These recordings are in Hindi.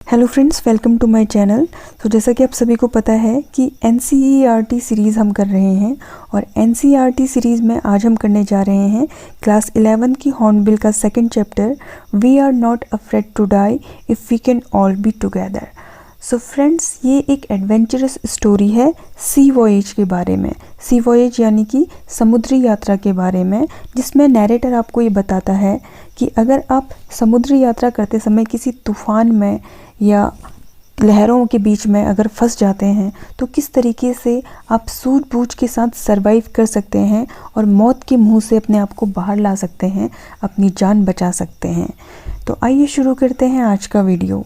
Hello friends, welcome to my channel. तो जैसा कि आप सभी को पता है कि NCERT सीरीज़ हम कर रहे हैं और NCERT सीरीज़ में आज हम करने जा रहे हैं क्लास 11 की हॉर्नबिल का second chapter, we are not afraid to die if we can all be together. So friends, ये एक एडवेंचरस स्टोरी है सी वॉयेज के बारे में। सी वॉयेज यानी कि समुद्री यात्रा के बारे में, जिसमें नैरेटर आपको ये बताता है कि अगर आप समुद्री यात्रा करते समय किसी तूफ़ान में या लहरों के बीच में अगर फंस जाते हैं तो किस तरीके से आप सूझबूझ के साथ सरवाइव कर सकते हैं और मौत के मुंह से अपने आप को बाहर ला सकते हैं, अपनी जान बचा सकते हैं। तो आइए शुरू करते हैं आज का वीडियो।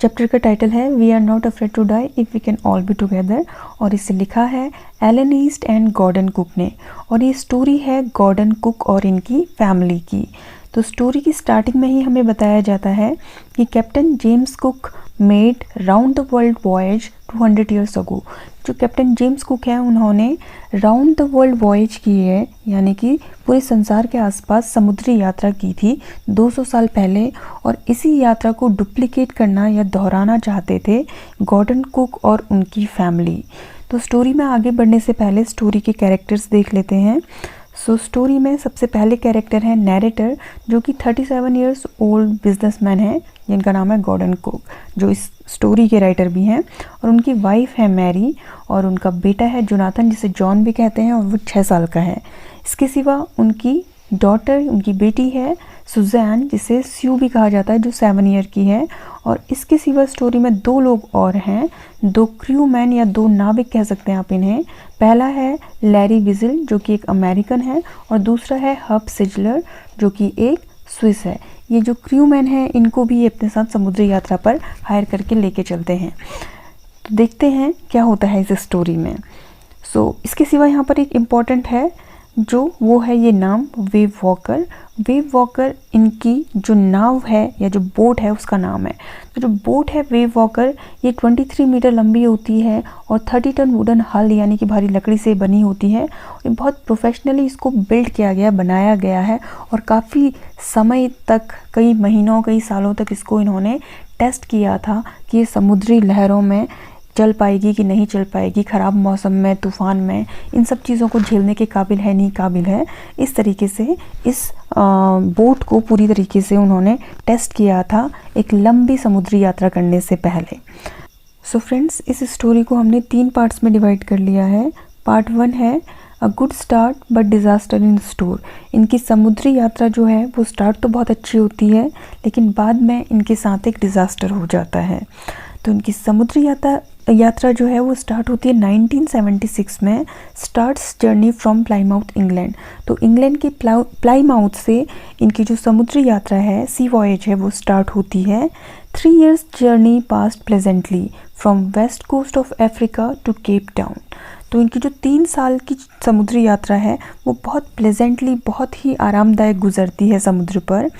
चैप्टर का टाइटल है we are not afraid to die if we can all be together और इसे लिखा है Alan East and Gordon Cook ने। और ये स्टोरी है गॉर्डन कुक और इनकी फैमिली की। तो स्टोरी की स्टार्टिंग में ही हमें बताया जाता है कि captain James cook made round the world voyage 200 years ago. जो कैप्टन जेम्स कुक हैं उन्होंने राउंड द वर्ल्ड वॉयज की है, यानी कि पूरे संसार के आसपास समुद्री यात्रा की थी 200 साल पहले। और इसी यात्रा को डुप्लिकेट करना या दोहराना चाहते थे गॉर्डन कुक और उनकी फैमिली। तो स्टोरी में आगे बढ़ने से पहले स्टोरी के कैरेक्टर्स देख लेते हैं। सो स्टोरी में सबसे पहले कैरेक्टर है नैरेटर, जो कि 37 ईयर्स ओल्ड बिजनेसमैन है जिनका नाम है गॉर्डन कुक, जो इस स्टोरी के राइटर भी हैं। और उनकी वाइफ है मैरी और उनका बेटा है जोनाथन, जिसे जॉन भी कहते हैं, और वो 6 साल का है। इसके सिवा उनकी डॉटर, उनकी बेटी है सुजैन, जिसे स्यू भी कहा जाता है, जो 7 ईयर की है। और इसके सिवा स्टोरी में 2 लोग और हैं, 2 क्रू मैन या 2 नाविक कह सकते हैं आप इन्हें। पहला है लैरी विजिल, जो कि एक अमेरिकन है, और दूसरा है हब सिजलर, जो कि एक स्विस है। ये जो क्रू मैन हैं इनको भी अपने साथ समुद्री यात्रा पर हायर करके लेके चलते हैं। तो देखते हैं क्या होता है इस स्टोरी में। इसके सिवा यहाँ पर एक इम्पॉर्टेंट है, जो वो है ये नाम वेव वॉकर। वेव वॉकर इनकी जो नाव है या जो बोट है उसका नाम है। तो जो बोट है वेव वॉकर, ये 23 मीटर लंबी होती है और 30 टन वुडन हल यानी कि भारी लकड़ी से बनी होती है। ये बहुत प्रोफेशनली इसको बिल्ड किया गया, बनाया गया है और काफ़ी समय तक, कई महीनों कई सालों तक इसको इन्होंने टेस्ट किया था कि ये समुद्री लहरों में चल पाएगी कि नहीं चल पाएगी, ख़राब मौसम में, तूफ़ान में, इन सब चीज़ों को झेलने के काबिल है नहीं काबिल है। इस तरीके से इस बोट को पूरी तरीके से उन्होंने टेस्ट किया था एक लंबी समुद्री यात्रा करने से पहले। सो फ्रेंड्स, इस स्टोरी को हमने 3 पार्ट्स में डिवाइड कर लिया है। पार्ट 1 है a good start but disaster in store. इनकी समुद्री यात्रा जो है वो स्टार्ट तो बहुत अच्छी होती है, लेकिन बाद में इनके साथ एक डिज़ास्टर हो जाता है। तो इनकी समुद्री यात्रा जो है वो स्टार्ट होती है 1976 में। Starts journey from Plymouth England. तो इंग्लैंड के प्लाईमाउथ से इनकी जो समुद्री यात्रा है, सी वॉयेज है, वो स्टार्ट होती है। 3 years journey passed pleasantly from west coast of Africa to Cape Town. तो इनकी जो 3 साल की समुद्री यात्रा है वो बहुत प्लेजेंटली, बहुत ही आरामदायक गुजरती है समुद्र पर।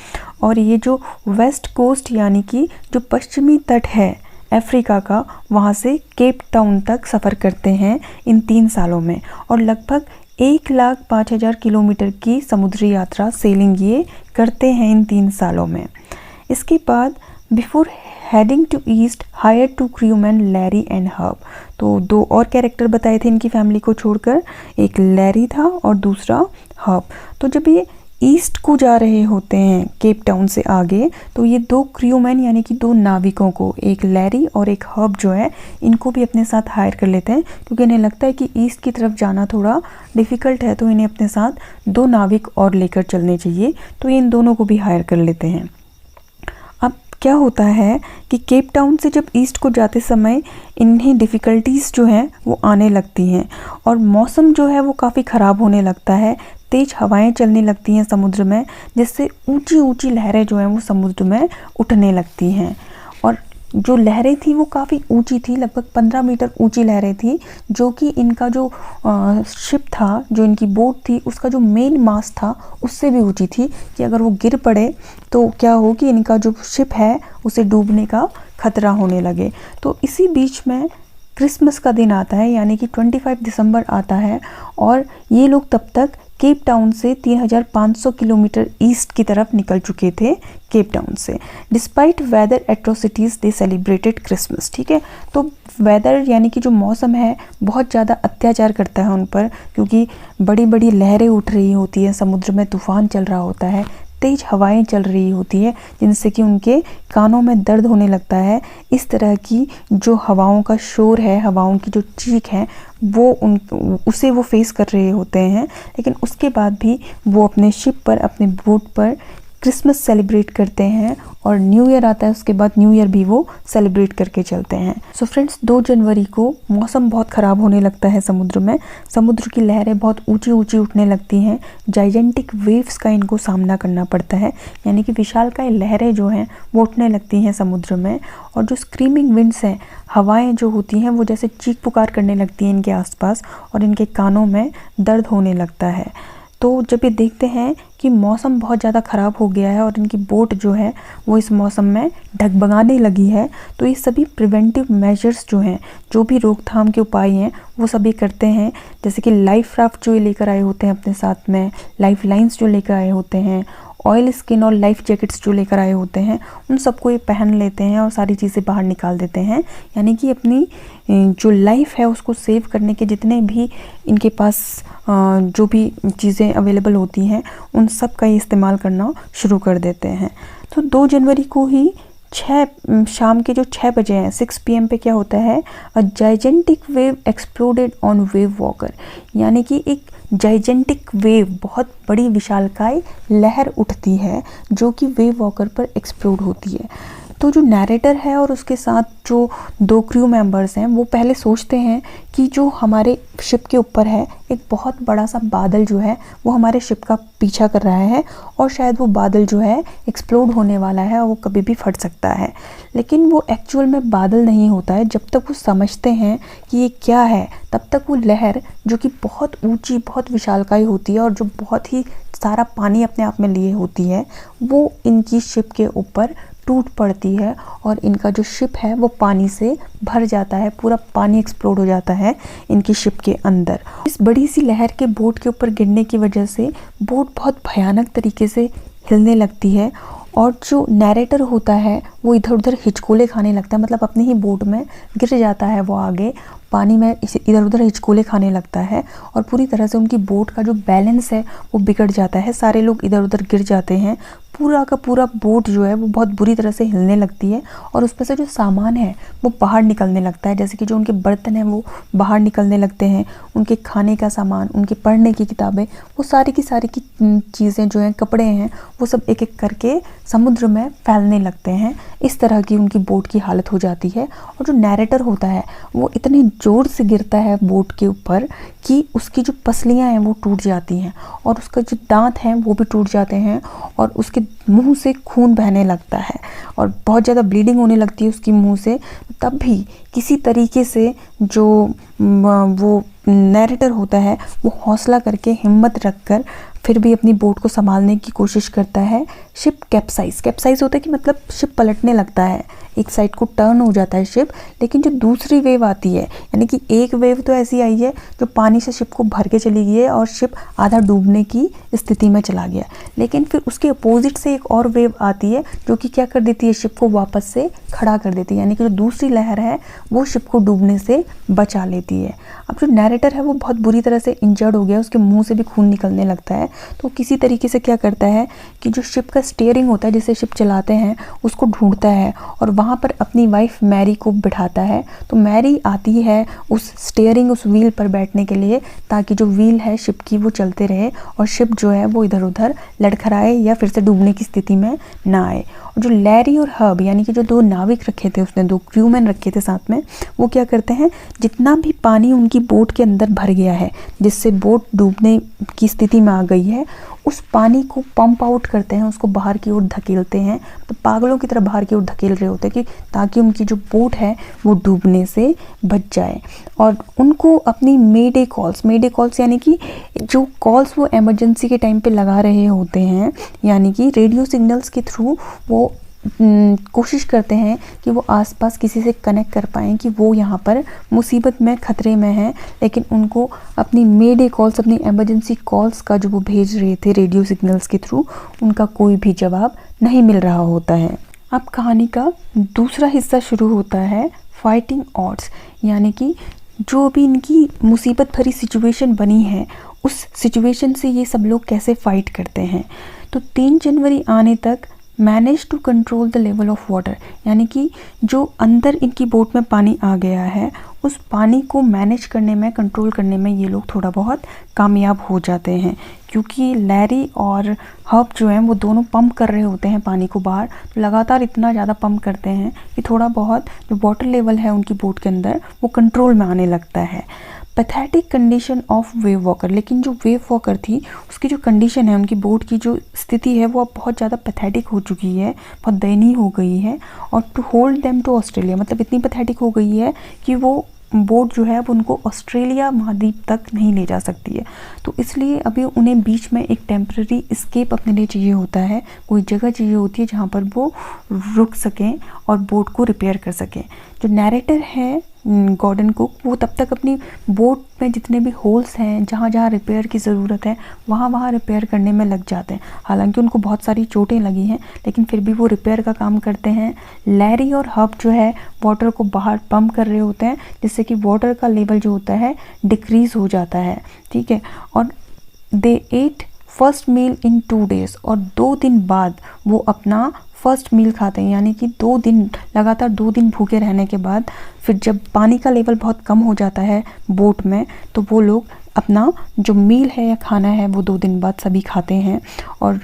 और ये जो वेस्ट कोस्ट यानी कि जो पश्चिमी तट है अफ्रीका का, वहाँ से केप टाउन तक सफ़र करते हैं इन 3 सालों में। और लगभग 1,05,000 किलोमीटर की समुद्री यात्रा सेलिंग ये करते हैं इन 3 सालों में। इसके बाद before heading to east hire 2 crewman Larry and Hub. तो 2 और कैरेक्टर बताए थे इनकी फैमिली को छोड़कर, एक लैरी था और दूसरा हब। तो जब ये ईस्ट को जा रहे होते हैं केप टाउन से आगे, तो ये 2 क्रूमैन यानी कि 2 नाविकों को, एक लैरी और एक हब जो है, इनको भी अपने साथ हायर कर लेते हैं, क्योंकि इन्हें लगता है कि ईस्ट की तरफ जाना थोड़ा डिफ़िकल्ट है, तो इन्हें अपने साथ 2 नाविक और लेकर चलने चाहिए। तो ये इन दोनों को भी हायर कर लेते हैं। अब क्या होता है कि केप टाउन से जब ईस्ट को जाते समय इन्हें डिफ़िकल्टीज़ जो हैं वो आने लगती हैं और मौसम जो है वो काफ़ी ख़राब होने लगता है। तेज़ हवाएं चलने लगती हैं समुद्र में, जिससे ऊंची ऊंची लहरें जो हैं वो समुद्र में उठने लगती हैं। और जो लहरें थी वो काफ़ी ऊंची थी, लगभग 15 मीटर ऊंची लहरें थी, जो कि इनका जो शिप था, जो इनकी बोट थी, उसका जो मेन मास्ट था उससे भी ऊंची थी कि अगर वो गिर पड़े तो क्या हो कि इनका जो शिप है उसे डूबने का खतरा होने लगे। तो इसी बीच में क्रिसमस का दिन आता है, यानी कि 25 दिसंबर आता है, और ये लोग तब तक केप टाउन से 3500 किलोमीटर ईस्ट की तरफ निकल चुके थे केप टाउन से। Despite weather atrocities they celebrated Christmas. ठीक है, तो वेदर यानी कि जो मौसम है बहुत ज़्यादा अत्याचार करता है उन पर, क्योंकि बड़ी बड़ी लहरें उठ रही होती है, समुद्र में तूफान चल रहा होता है, तेज हवाएं चल रही होती है, जिनसे कि उनके कानों में दर्द होने लगता है। इस तरह की जो हवाओं का शोर है, हवाओं की जो चीख है, वो उसे वो फेस कर रहे होते हैं। लेकिन उसके बाद भी वो अपने शिप पर, अपने बोट पर क्रिसमस सेलिब्रेट करते हैं, और न्यू ईयर आता है उसके बाद न्यू ईयर भी वो सेलिब्रेट करके चलते हैं। सो फ्रेंड्स, 2 जनवरी को मौसम बहुत ख़राब होने लगता है समुद्र में। समुद्र की लहरें बहुत ऊंची ऊंची उठने लगती हैं, जाइजेंटिक वेव्स का इनको सामना करना पड़ता है, यानी कि विशालकाय लहरें जो हैं वो उठने लगती हैं समुद्र में। और जो स्क्रीमिंग विंड्स हैं, हवाएं जो होती हैं वो जैसे चीख पुकार करने लगती हैं इनके आसपास, और इनके कानों में दर्द होने लगता है। तो जब ये देखते हैं कि मौसम बहुत ज़्यादा ख़राब हो गया है और इनकी बोट जो है वो इस मौसम में डगमगाने लगी है, तो ये सभी प्रिवेंटिव मेजर्स जो हैं, जो भी रोकथाम के उपाय हैं, वो सभी करते हैं। जैसे कि लाइफ राफ्ट जो ये लेकर आए होते हैं अपने साथ में, लाइफ लाइन्स जो लेकर आए होते हैं, ऑयल स्किन और लाइफ जैकेट्स जो लेकर आए होते हैं, उन सबको ये पहन लेते हैं और सारी चीज़ें बाहर निकाल देते हैं। यानी कि अपनी जो लाइफ है उसको सेव करने के जितने भी इनके पास जो भी चीज़ें अवेलेबल होती हैं, उन सब का इस्तेमाल करना शुरू कर देते हैं। तो 2 जनवरी को ही शाम के जो 6 बजे हैं, 6 PM पे क्या होता है, a gigantic wave exploded on Wave Walker, यानी कि एक जाइजेंटिक वेव, बहुत बड़ी विशालकाय लहर उठती है जो कि वेव वॉकर पर एक्सप्लोड होती है। तो जो नैरेटर है और उसके साथ जो 2 क्रू मेंबर्स हैं, वो पहले सोचते हैं कि जो हमारे शिप के ऊपर है एक बहुत बड़ा सा बादल जो है वो हमारे शिप का पीछा कर रहा है, और शायद वो बादल जो है एक्सप्लोड होने वाला है और वो कभी भी फट सकता है। लेकिन वो एक्चुअल में बादल नहीं होता है। जब तक वो समझते हैं कि ये क्या है, तब तक वो लहर जो कि बहुत ऊंची, बहुत विशालकाय होती है और जो बहुत ही सारा पानी अपने आप में लिए होती है, वो इनकी शिप के ऊपर टूट पड़ती है और इनका जो शिप है वो पानी से भर जाता है, पूरा पानी एक्सप्लोड हो जाता है इनकी शिप के अंदर। इस बड़ी सी लहर के बोट के ऊपर गिरने की वजह से बोट बहुत भयानक तरीके से हिलने लगती है, और जो नैरेटर होता है वो इधर उधर हिचकोले खाने लगता है, मतलब अपनी ही बोट में गिर जाता है वो आगे पानी में, इधर उधर हिचकोले खाने लगता है, और पूरी तरह से उनकी बोट का जो बैलेंस है वो बिगड़ जाता है। सारे लोग इधर उधर गिर जाते हैं, पूरा का पूरा बोट जो है वो बहुत बुरी तरह से हिलने लगती है, और उसमें से जो सामान है वो बाहर निकलने लगता है। जैसे कि जो उनके बर्तन हैं वो बाहर निकलने लगते हैं, उनके खाने का सामान, उनके पढ़ने की किताबें, वो सारी की चीज़ें जो हैं, कपड़े हैं, वो सब एक एक करके समुद्र में फैलने लगते हैं। इस तरह की उनकी बोट की हालत हो जाती है। और जो नैरेटर होता है वो इतने ज़ोर से गिरता है बोट के ऊपर कि उसकी जो पसलियाँ हैं वो टूट जाती हैं, और उसका जो दांत हैं वो भी टूट जाते हैं, और उसके मुंह से खून बहने लगता है और बहुत ज़्यादा ब्लीडिंग होने लगती है उसकी मुंह से। तब भी किसी तरीके से जो वो नैरेटर होता है वो हौसला करके, हिम्मत रखकर फिर भी अपनी बोट को संभालने की कोशिश करता है। शिप कैप्साइज होता है कि मतलब शिप पलटने लगता है, एक साइड को टर्न हो जाता है शिप। लेकिन जो दूसरी वेव आती है, यानी कि एक वेव तो ऐसी आई है जो पानी से शिप को भर के चली गई है और शिप आधा डूबने की स्थिति में चला गया, लेकिन फिर उसके अपोजिट से एक और वेव आती है जो कि क्या कर देती है, शिप को वापस से खड़ा कर देती है, यानी कि जो दूसरी लहर है वो शिप को डूबने से बचा लेती है। अब जो नैरेटर है वो बहुत बुरी तरह से इंजर्ड हो गया, उसके मुंह से भी खून निकलने लगता है। तो किसी तरीके से क्या करता है कि जो शिप का स्टीयरिंग होता है, जिसे शिप चलाते हैं, उसको ढूंढता है और वहाँ पर अपनी वाइफ मैरी को बिठाता है। तो मैरी आती है उस स्टीयरिंग, उस व्हील पर बैठने के लिए, ताकि जो व्हील है शिप की वो चलते रहे और शिप जो है वो इधर उधर लड़खड़ाए या फिर से डूबने की स्थिति में ना आए। और जो लैरी और हब, यानी कि जो 2 नाविक रखे थे उसने, 2 क्रूमैन रखे थे साथ में, वो क्या करते हैं, जितना भी पानी उनकी बोट के अंदर भर गया है, जिससे बोट डूबने की स्थिति में आ गई है, उस पानी को पंप आउट करते हैं, उसको बाहर की ओर धकेलते हैं। तो पागलों की तरह बाहर की ओर धकेल रहे होते हैं कि ताकि उनकी जो बोट है वो डूबने से बच जाए। और उनको अपनी मेडे कॉल्स यानी कि जो कॉल्स वो इमरजेंसी के टाइम पे लगा रहे होते हैं, यानी कि रेडियो सिग्नल्स के थ्रू वो कोशिश करते हैं कि वो आसपास किसी से कनेक्ट कर पाएँ कि वो यहाँ पर मुसीबत में, ख़तरे में हैं, लेकिन उनको अपनी मेडे कॉल्स, अपनी इमरजेंसी कॉल्स का जो वो भेज रहे थे रेडियो सिग्नल्स के थ्रू, उनका कोई भी जवाब नहीं मिल रहा होता है। अब कहानी का दूसरा हिस्सा शुरू होता है, फाइटिंग ऑड्स, यानी कि जो भी इनकी मुसीबत भरी सिचुएशन बनी है, उस सिचुएशन से ये सब लोग कैसे फ़ाइट करते हैं। तो 3 जनवरी आने तक manage to control the level of water, यानी कि जो अंदर इनकी बोट में पानी आ गया है, उस पानी को मैनेज करने में, कंट्रोल करने में ये लोग थोड़ा बहुत कामयाब हो जाते हैं, क्योंकि लैरी और हर्ब जो हैं वो दोनों पंप कर रहे होते हैं पानी को बाहर। तो लगातार इतना ज़्यादा पंप करते हैं कि थोड़ा बहुत जो वाटर लेवल है उनकी बोट के अंदर वो कंट्रोल में आने लगता है। Pathetic condition of wave walker, लेकिन जो वेव वॉकर थी उसकी जो कंडीशन है, उनकी बोट की जो स्थिति है वो अब बहुत ज़्यादा पैथेटिक हो चुकी है, बहुत दयनीय हो गई है। और to hold them to Australia, मतलब इतनी पैथेटिक हो गई है कि वो बोट जो है अब उनको ऑस्ट्रेलिया महाद्वीप तक नहीं ले जा सकती है। तो इसलिए अभी उन्हें बीच में एक टेम्प्रेरी एस्केप अपने लिए चाहिए होता है, कोई जगह चाहिए होती है जहाँ पर वो रुक सकें और बोट को रिपेयर कर सकें। जो नैरेटर है गॉर्डन कुक, वो तब तक अपनी बोट में जितने भी होल्स हैं, जहाँ जहाँ रिपेयर की ज़रूरत है वहाँ वहाँ रिपेयर करने में लग जाते हैं। हालांकि उनको बहुत सारी चोटें लगी हैं, लेकिन फिर भी वो रिपेयर का काम करते हैं। लैरी और हब जो है वाटर को बाहर पंप कर रहे होते हैं, जिससे कि वाटर का लेवल जो होता है डिक्रीज़ हो जाता है, ठीक है। और they ate first meal in 2 days, और 2 दिन बाद वो अपना फर्स्ट मील खाते हैं, यानी कि 2 दिन लगातार 2 दिन भूखे रहने के बाद फिर जब पानी का लेवल बहुत कम हो जाता है बोट में, तो वो लोग अपना जो मील है या खाना है वो 2 दिन बाद सभी खाते हैं। और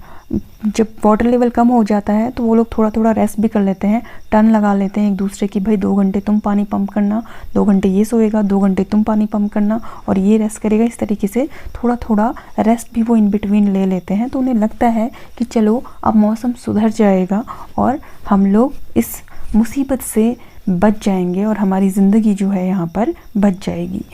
जब वाटर लेवल कम हो जाता है तो वो लोग थोड़ा थोड़ा रेस्ट भी कर लेते हैं, टर्न लगा लेते हैं एक दूसरे की, भाई 2 घंटे तुम पानी पंप करना, 2 घंटे ये सोएगा, 2 घंटे तुम पानी पंप करना और ये रेस्ट करेगा। इस तरीके से थोड़ा थोड़ा रेस्ट भी वो इन बिटवीन ले लेते हैं। तो उन्हें लगता है कि चलो अब मौसम सुधर जाएगा और हम लोग इस मुसीबत से बच जाएंगे और हमारी ज़िंदगी जो है यहाँ पर बच जाएगी।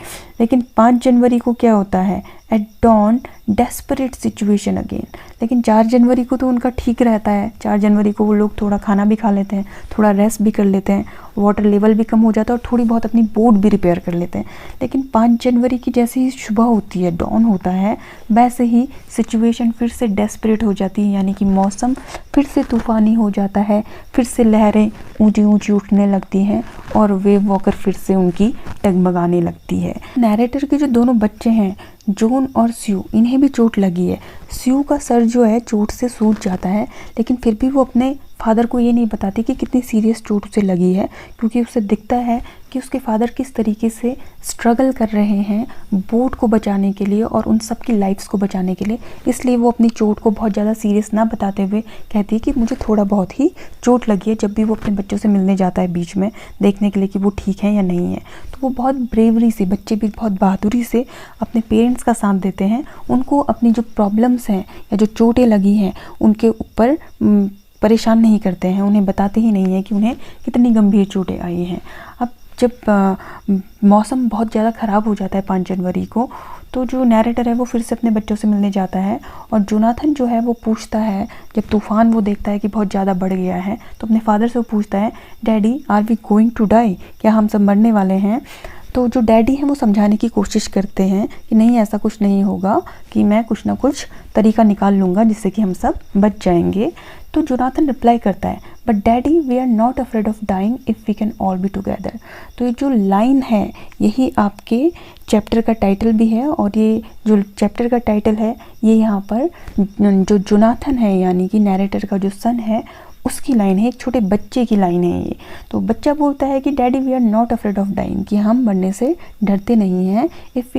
लेकिन 5 जनवरी को क्या होता है, at dawn desperate situation again. लेकिन 4 जनवरी को तो उनका ठीक रहता है, 4 जनवरी को वो लोग थोड़ा खाना भी खा लेते हैं, थोड़ा रेस्ट भी कर लेते हैं, वाटर लेवल भी कम हो जाता है और थोड़ी बहुत अपनी बोट भी रिपेयर कर लेते हैं। लेकिन 5 जनवरी की जैसे ही सुबह होती है, डॉन होता है, वैसे ही सिचुएशन फिर से डेस्परेट हो जाती है, यानी कि मौसम फिर से तूफ़ानी हो जाता है, फिर से लहरें ऊंची ऊंची उठने लगती हैं और वेव वॉकर फिर से उनकी डगमगाने लगती है। नैरेटर के जो दोनों बच्चे हैं, जॉन और स्यू, इन्हें भी चोट लगी है। स्यू का सर जो है चोट से सूज जाता है, लेकिन फिर भी वो अपने फादर को ये नहीं बताती कि कितनी सीरियस चोट उसे लगी है, क्योंकि उसे दिखता है कि उसके फादर किस तरीके से स्ट्रगल कर रहे हैं बोट को बचाने के लिए और उन सब की लाइफ्स को बचाने के लिए। इसलिए वो अपनी चोट को बहुत ज़्यादा सीरियस ना बताते हुए कहती है कि मुझे थोड़ा बहुत ही चोट लगी है, जब भी वो अपने बच्चों से मिलने जाता है बीच में देखने के लिए कि वो ठीक है या नहीं है। तो वो बहुत ब्रेवरी से, बच्चे भी बहुत बहादुरी से अपने पेरेंट्स का साथ देते हैं, उनको अपनी जो प्रॉब्लम्स हैं या जो चोटें लगी हैं उनके ऊपर परेशान नहीं करते हैं, उन्हें बताते ही नहीं है कि उन्हें कितनी गंभीर चोटें आई हैं। अब जब मौसम बहुत ज़्यादा ख़राब हो जाता है 5 जनवरी को, तो जो नैरेटर है वो फिर से अपने बच्चों से मिलने जाता है और जोनाथन जो है वो पूछता है, जब तूफ़ान वो देखता है कि बहुत ज़्यादा बढ़ गया है, तो अपने फादर से वो पूछता है, daddy are we going to die, क्या हम सब मरने वाले हैं। तो जो डैडी हैं वो समझाने की कोशिश करते हैं कि नहीं, ऐसा कुछ नहीं होगा, कि मैं कुछ ना कुछ तरीका निकाल लूँगा जिससे कि हम सब बच जाएंगे। तो जोनाथन रिप्लाई करता है, but daddy we are not afraid of dying if we can all be together. तो ये जो लाइन है यही आपके चैप्टर का टाइटल भी है, और ये जो चैप्टर का टाइटल है ये यहाँ पर जो जोनाथन है यानी कि नैरेटर का जो सन है उसकी लाइन है, एक छोटे बच्चे की लाइन है ये। तो बच्चा बोलता है कि daddy we are not afraid of dying, कि हम मरने से डरते नहीं हैं, if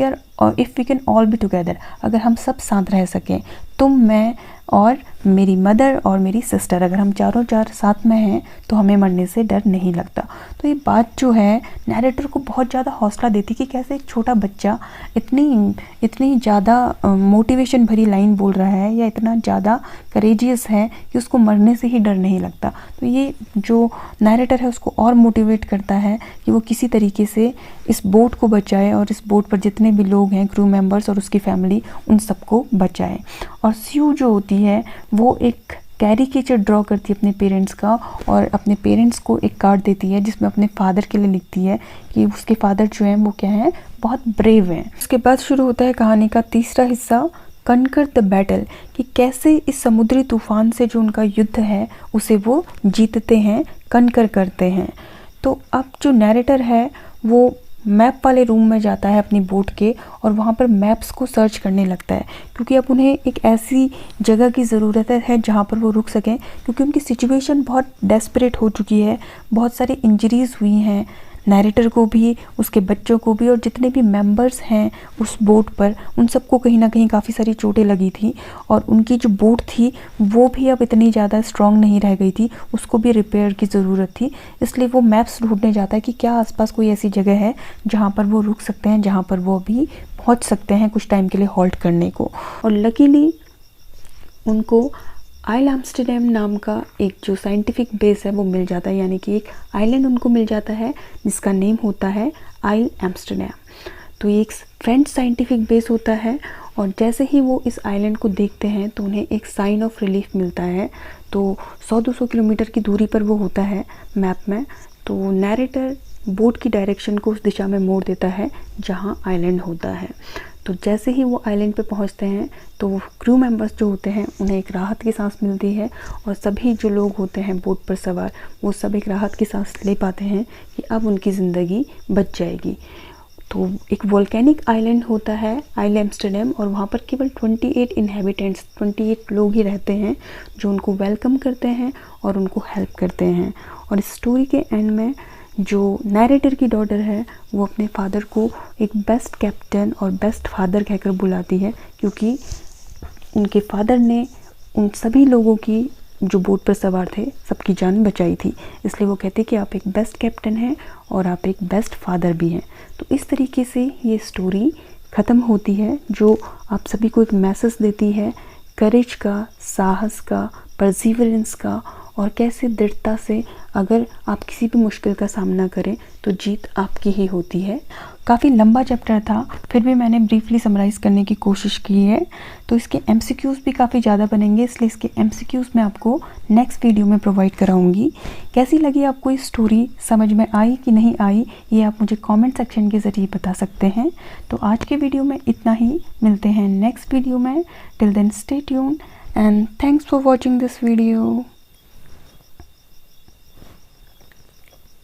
we can all be together, अगर हम सब साथ रह सकें, तुम, मैं और मेरी मदर और मेरी सिस्टर, अगर हम चारों साथ में हैं तो हमें मरने से डर नहीं लगता। तो ये बात जो है नैरेटर को बहुत ज़्यादा हौसला देती कि कैसे एक छोटा बच्चा इतनी ज़्यादा मोटिवेशन भरी लाइन बोल रहा है या इतना ज़्यादा करेजियस है कि उसको मरने से ही डर नहीं लगता। तो ये जो नैरेटर है उसको और मोटिवेट करता है कि वो किसी तरीके से इस बोट को बचाए और इस बोट पर जितने भी लोग हैं, क्रू मेंबर्स और उसकी फैमिली, उन सबको बचाए। और स्यू जो होती है वो एक कैरिकेचर ड्रॉ करती है अपने पेरेंट्स का और अपने पेरेंट्स को एक कार्ड देती है जिसमें अपने फादर के लिए लिखती है कि उसके फादर जो हैं वो क्या हैं, बहुत ब्रेव हैं। उसके बाद शुरू होता है कहानी का तीसरा हिस्सा, कनकर द बैटल, कि कैसे इस समुद्री तूफान से जो उनका युद्ध है उसे वो जीतते हैं, कनकर करते हैं। तो अब जो नैरेटर है वो मैप वाले रूम में जाता है अपनी बोट के और वहाँ पर मैप्स को सर्च करने लगता है, क्योंकि अब उन्हें एक ऐसी जगह की ज़रूरत है जहाँ पर वो रुक सकें, क्योंकि उनकी सिचुएशन बहुत डेस्परेट हो चुकी है। बहुत सारी इंजरीज़ हुई हैं नैरेटर को भी, उसके बच्चों को भी, और जितने भी मेंबर्स हैं उस बोट पर उन सबको कहीं ना कहीं काफ़ी सारी चोटें लगी थी। और उनकी जो बोट थी वो भी अब इतनी ज़्यादा स्ट्रॉन्ग नहीं रह गई थी, उसको भी रिपेयर की ज़रूरत थी। इसलिए वो मैप्स ढूंढने जाता है कि क्या आसपास कोई ऐसी जगह है जहाँ पर वो रुक सकते हैं, जहाँ पर वो अभी पहुँच सकते हैं कुछ टाइम के लिए हॉल्ट करने को। और लकीली उनको आइल एम्स्टर्डम नाम का एक जो साइंटिफिक बेस है वो मिल जाता है, यानी कि एक आइलैंड उनको मिल जाता है जिसका नेम होता है आइल एम्स्टर्डम। तो ये एक फ्रेंच साइंटिफिक बेस होता है और जैसे ही वो इस आइलैंड को देखते हैं तो उन्हें एक साइन ऑफ रिलीफ मिलता है। तो 100-200 किलोमीटर की दूरी पर वो होता है मैप में। तो नैरेटर बोट की डायरेक्शन को उस दिशा में मोड़ देता है जहाँ आइलैंड होता है। तो जैसे ही वो आइलैंड पे पहुंचते हैं तो वो क्रू मेंबर्स जो होते हैं उन्हें एक राहत की सांस मिलती है और सभी जो लोग होते हैं बोट पर सवार वो सब एक राहत की सांस ले पाते हैं कि अब उनकी ज़िंदगी बच जाएगी। तो एक वोल्केनिक आइलैंड होता है आइल एम्स्टर्डम और वहाँ पर केवल 28 इन्हेबिटेंट्स 28 लोग ही रहते हैं जो उनको वेलकम करते हैं और उनको हेल्प करते हैं। और इस स्टोरी के एंड में जो नैरेटर की डॉटर है वो अपने फादर को एक बेस्ट कैप्टन और बेस्ट फादर कहकर बुलाती है, क्योंकि उनके फादर ने उन सभी लोगों की जो बोट पर सवार थे सबकी जान बचाई थी। इसलिए वो कहते कि आप एक बेस्ट कैप्टन हैं और आप एक बेस्ट फादर भी हैं। तो इस तरीके से ये स्टोरी ख़त्म होती है जो आप सभी को एक मैसेज देती है करेज का, साहस का, परसिवरेंस का, और कैसे दृढ़ता से अगर आप किसी भी मुश्किल का सामना करें तो जीत आपकी ही होती है। काफ़ी लंबा चैप्टर था, फिर भी मैंने ब्रीफली समराइज़ करने की कोशिश की है। तो इसके एमसीक्यूज़ भी काफ़ी ज़्यादा बनेंगे, इसलिए इसके एमसीक्यूज़ मैं आपको नेक्स्ट वीडियो में प्रोवाइड कराऊंगी। कैसी लगी आपको ये स्टोरी, समझ में आई कि नहीं आई, ये आप मुझे कमेंट सेक्शन के ज़रिए बता सकते हैं। तो आज के वीडियो में इतना ही, मिलते हैं नेक्स्ट वीडियो में। Till then stay tuned and thanks for watching this video.